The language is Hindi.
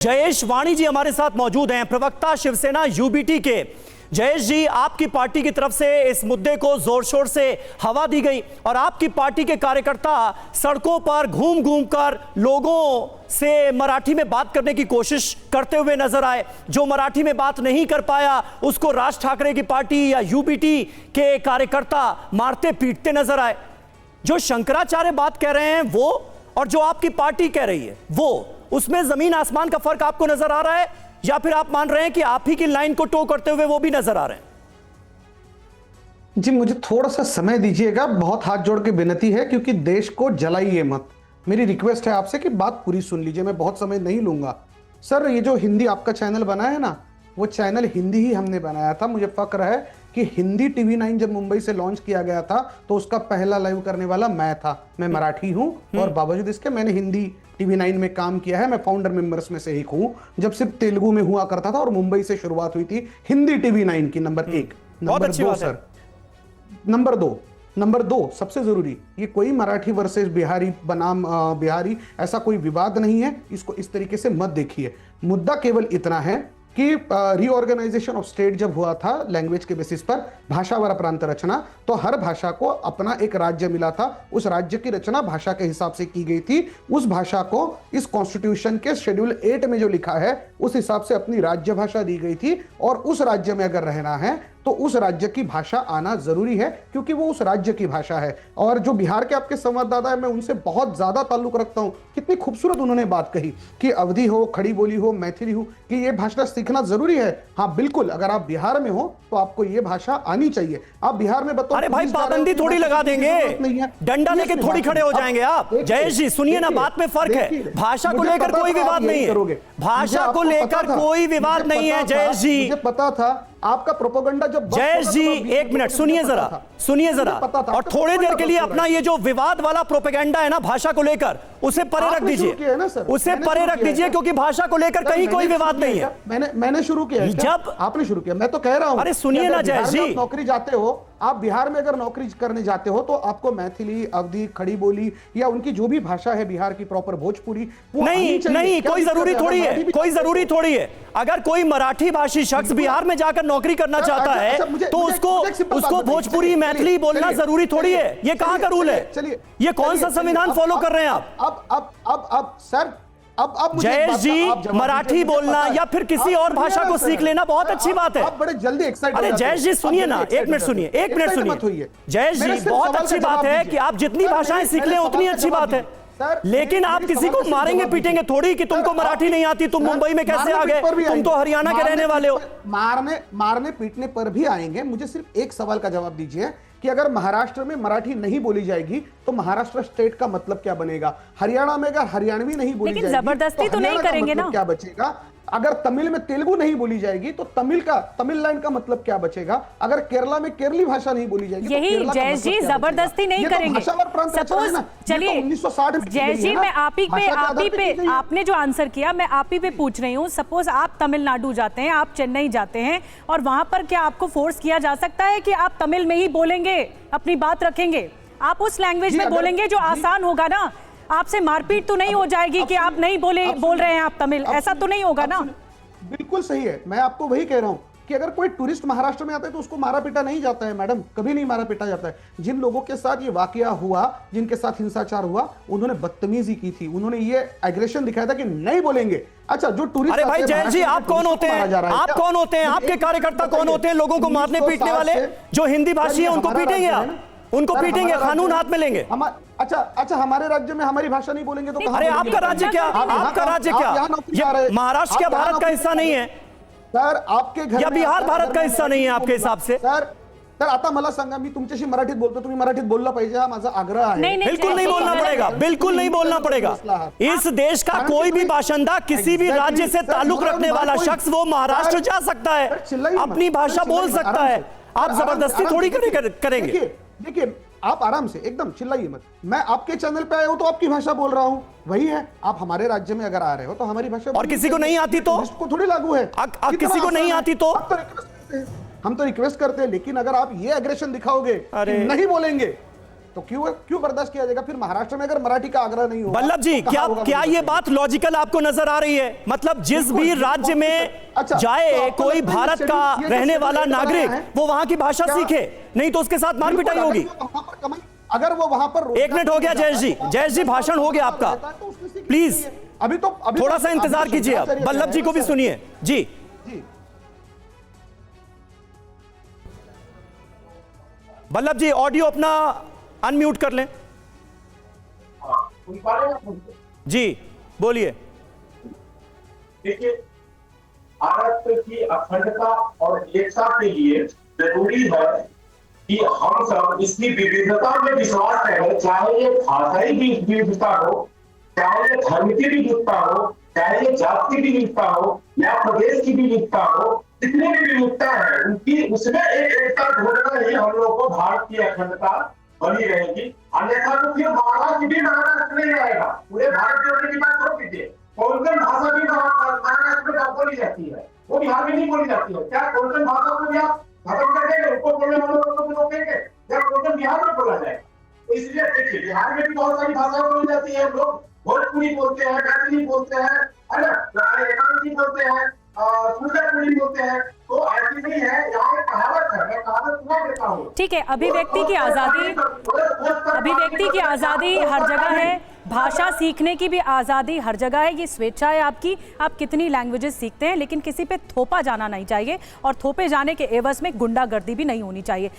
जयेश वाणी जी हमारे साथ मौजूद हैं, प्रवक्ता शिवसेना यूबीटी के। जयेश जी, आपकी पार्टी की तरफ से इस मुद्दे को जोर शोर से हवा दी गई और आपकी पार्टी के कार्यकर्ता सड़कों पर घूम घूम कर लोगों से मराठी में बात करने की कोशिश करते हुए नजर आए। जो मराठी में बात नहीं कर पाया उसको राज ठाकरे की पार्टी या यूबीटी के कार्यकर्ता मारते पीटते नजर आए। जो शंकराचार्य बात कह रहे हैं वो और जो आपकी पार्टी कह रही है वो, उसमें जमीन आसमान का फर्क आपको नजर आ रहा है या फिर आप मान रहे हैं कि आप ही की लाइन को टो करते हुए वो भी नजर आ रहे हैं? जी, मुझे थोड़ा सा समय दीजिएगा, बहुत हाथ जोड़ के विनती है, क्योंकि देश को जलाइए मत। मेरी रिक्वेस्ट है आपसे कि बात पूरी सुन लीजिए, मैं बहुत समय नहीं लूंगा। सर, ये जो हिंदी आपका चैनल बना है ना, वो चैनल हिंदी ही हमने बनाया था। मुझे फक्र है कि हिंदी टीवी 9 जब मुंबई से लॉन्च किया गया था तो उसका पहला लाइव करने वाला मैं था। मैं मराठी हूं और बावजूद इसके मैंने हिंदी टीवी 9 में काम किया है। मैं फाउंडर मेंबर्स में से एक हूं, जब सिर्फ तेलुगु में हुआ करता था और मुंबई से शुरुआत हुई थी हिंदी टीवी 9 की। नंबर 1। नंबर 2 सर, नंबर दो सबसे जरूरी, ये कोई मराठी वर्सेस बिहारी बनाम बिहारी ऐसा कोई विवाद नहीं है। इसको इस तरीके से मत देखिए। मुद्दा केवल इतना है कि रीऑर्गेनाइजेशन ऑफ स्टेट जब हुआ था लैंग्वेज के बेसिस पर, भाषा व प्रांत रचना, तो हर भाषा को अपना एक राज्य मिला था। उस राज्य की रचना भाषा के हिसाब से की गई थी। उस भाषा को इस कॉन्स्टिट्यूशन के शेड्यूल 8 में जो लिखा है उस हिसाब से अपनी राज्य भाषा दी गई थी। और उस राज्य में अगर रहना है तो उस राज्य की भाषा आना जरूरी है, क्योंकि वो उस राज्य की भाषा है। और जो बिहार के आपके संवाददाता है, मैं उनसे बहुत ज्यादा ताल्लुक रखता हूं। कितनी खूबसूरत उन्होंने बात कही कि अवधी हो, खड़ी बोली हो, मैथिली हो, कि ये भाषा सीखना जरूरी है। हाँ बिल्कुल, अगर आप बिहार में हो तो आपको ये भाषा आनी चाहिए। आप बिहार में बताओ, अरे भाई पाबंदी थोड़ी लगा देंगे, डंडा लेके थोड़ी खड़े हो जाएंगे आप। जयेश जी सुनिए ना, बात में फर्क है। भाषा को लेकर कोई विवाद नहीं है, भाषा को लेकर कोई विवाद नहीं है। जयेश जी, मुझे पता था आपका प्रोपेगेंडा जब। जयेश जी एक मिनट सुनिए जरा, सुनिए जरा, और थोड़ी देर के लिए अपना ये जो विवाद वाला प्रोपेगेंडा है ना भाषा को लेकर, उसे परे रख दीजिए, उसे परे रख दीजिए, क्योंकि भाषा को लेकर कहीं कोई विवाद नहीं है। मैंने शुरू किया है, जब आपने शुरू किया, मैं तो कह रहा हूं। अरे सुनिए ना जयेश जी, नौकरी जाते हो आप, बिहार में अगर नौकरी करने जाते हो तो आपको मैथिली, अवधी, खड़ी बोली या उनकी जो भी भाषा है बिहार की प्रॉपर भोजपुरी, नहीं कोई जरूरी थोड़ी है, कोई जरूरी थोड़ी है। अगर कोई मराठी भाषी शख्स बिहार में जाकर नौकरी करना चाहता है तो उसको भोजपुरी, मैथिली बोलना जरूरी थोड़ी है। ये कहां का रूल है? चलिए, ये कौन सा संविधान फॉलो कर रहे हैं आप? अब सर, अब जयेश जी, मराठी बोलना या फिर किसी और भाषा को सीख लेना बहुत अच्छी बात है। आप बड़े जल्दी एक्साइट। अरे जयेश जी सुनिए ना, एक मिनट सुनिए, एक मिनट सुनिए। जयेश जी बहुत अच्छी बात है कि आप जितनी भाषाएं सीख लें उतनी अच्छी बात है, लेकिन आप किसी को मारेंगे पीटेंगे थोड़ी कि तुमको मराठी नहीं आती, तुम मुंबई में कैसे आ गए, तुम तो हरियाणा के रहने वाले हो। मारने पीटने पर भी आएंगे। मुझे सिर्फ एक सवाल का जवाब दीजिए कि अगर महाराष्ट्र में मराठी नहीं बोली जाएगी तो महाराष्ट्र स्टेट का मतलब क्या बनेगा? हरियाणा में अगर हरियाणवी नहीं बोली जाएगी, जबरदस्ती तो नहीं करेंगे ना, क्या बचेगा? अगर तमिल में तेलुगु नहीं बोली जाएगी तो तमिलनाडु का मतलब क्या बचेगा? अगर केरला में केरली भाषा नहीं बोली जाएगी, यही तो जयेश जी जबरदस्ती नहीं करेंगे। सपोज चलिए जयेश जी, मैं आप ही पे आपने जो आंसर किया मैं आप ही पे पूछ रही हूँ। सपोज आप तमिलनाडु जाते हैं, आप चेन्नई जाते हैं, और वहां पर क्या आपको फोर्स किया जा सकता है कि आप तमिल में ही बोलेंगे, अपनी बात रखेंगे, आप उस लैंग्वेज में बोलेंगे जो आसान होगा ना? आपसे मारपीट तो नहीं हो जाएगी कि आप नहीं बोल रहे हैं आप तमिल, ऐसा तो नहीं होगा ना? बिल्कुल सही है, मैं आपको वही कह रहा हूं कि अगर कोई टूरिस्ट महाराष्ट्र में आता है तो उसको मारा पीटा नहीं जाता है मैडम, कभी नहीं मारा पीटा जाता है। जिन लोगों के साथ ये वाकया हुआ, जिनके साथ हिंसाचार हुआ, उन्होंने बदतमीजी की थी, उन्होंने ये एग्रेशन दिखाया था कि नहीं बोलेंगे। अच्छा, जो टूरिस्ट, अरे भाई जयेश जी, आप कौन होते हैं? आप कौन होते हैं? आपके कार्यकर्ता कौन होते हैं लोगों को मारने पीटने वाले? जो हिंदी भाषी है उनको पीटेंगे आप? उनको पीटेंगे, कानून हाथ में लेंगे? अच्छा, हमारे राज्य में हमारी भाषा नहीं बोलेंगे तो? अरे आपका राज्य क्या? आपका राज्य क्या? महाराष्ट्र क्या भारत का हिस्सा नहीं है सर? आपके घर या बिहार भारत का हिस्सा नहीं है आपके हिसाब से? सर आता मला सांगा, मी तुमच्याशी मराठीत बोलतो, तुम्ही मराठीत बोलला पाहिजे, हा माझा आग्रह आहे। बिल्कुल नहीं बोलना पड़ेगा, बिल्कुल नहीं बोलना पड़ेगा। इस देश का कोई भी बाशिंदा, किसी भी राज्य से ताल्लुक रखने वाला शख्स वो महाराष्ट्र जा सकता है, अपनी भाषा बोल सकता है। आप जबरदस्ती थोड़ी करेंगे। देखिए, आप आराम से एकदम चिल्लाइए मत। मैं आपके चैनल पे आया हूं तो आपकी भाषा बोल रहा हूं, वही है। आप हमारे राज्य में अगर आ रहे हो तो हमारी भाषा, और किसी को नहीं आती तो इसको थोड़ी लागू है। आप किसी को नहीं आती तो हम तो रिक्वेस्ट करते हैं, लेकिन अगर आप ये एग्रेशन दिखाओगे कि नहीं बोलेंगे तो क्यों बर्दाश्त किया जाएगा? फिर महाराष्ट्र में अगर मराठी का आग्रह नहीं होगा, वल्लभ जी, तो कहाँ होगा? क्या ये बात लॉजिकल आपको नजर आ रही है? मतलब जिस भी राज्य में जाए कोई भारत का रहने वाला नागरिक वो वहां की भाषा सीखे, नहीं तो उसके साथ मार पिटाई होगी। अगर वो वहां पर 1 मिनट हो गया जयेश जी, भाषण हो गया आपका, प्लीज अभी थोड़ा सा इंतजार कीजिए। अब वल्लभ जी को भी सुनिए जी। वल्लभ जी, ऑडियो अपना अनम्यूट कर लें। जी बोलिए। देखिए, भारत की अखंडता और एकता के लिए जरूरी है कि हम सब इसकी विविधता में विश्वास करें, चाहे ये भाषाई की विविधता हो, चाहे ये धर्म की विविधता हो, चाहे ये जात की विविधता हो या प्रदेश की विविधता हो, जितनी भी विविधता है उनकी उसमें एक एकता ढूंढना ही हम लोग को भारत की अखंडता बनी रहेगी। अन्यथा तो फिर महाराष्ट्र भी महाराष्ट्र नहीं रहेगा। पूरे भारत जोड़ने की बात छोड़ दीजिए, कोंकण भाषा भी महाराष्ट्र में बोली जाती है, वो बिहार में नहीं बोली जाती है। क्या कोंकण भाषा को भी आप खत्म कर देंगे? उसको बोलने वाले लोगों को रोकेंगे? क्या कोंकण बिहार में बोला जाएगा? तो इसलिए देखिए, बिहार में भी बहुत सारी भाषाएं बोली जाती है। लोग भोजपुरी बोलते हैं, मैथिली बोलते हैं, है ना, एकांकी बोलते हैं, सुंदरपुरी बोलते हैं। तो ऐसी नहीं है, यहाँ एक कहावत है, मैं कहावत सुना देता हूँ। ठीक है, अभिव्यक्ति की आजादी हर जगह है, भाषा सीखने की भी आजादी हर जगह है, ये स्वेच्छा है आपकी, आप कितनी लैंग्वेजेस सीखते हैं, लेकिन किसी पे थोपा जाना नहीं चाहिए और थोपे जाने के एवज में गुंडागर्दी भी नहीं होनी चाहिए।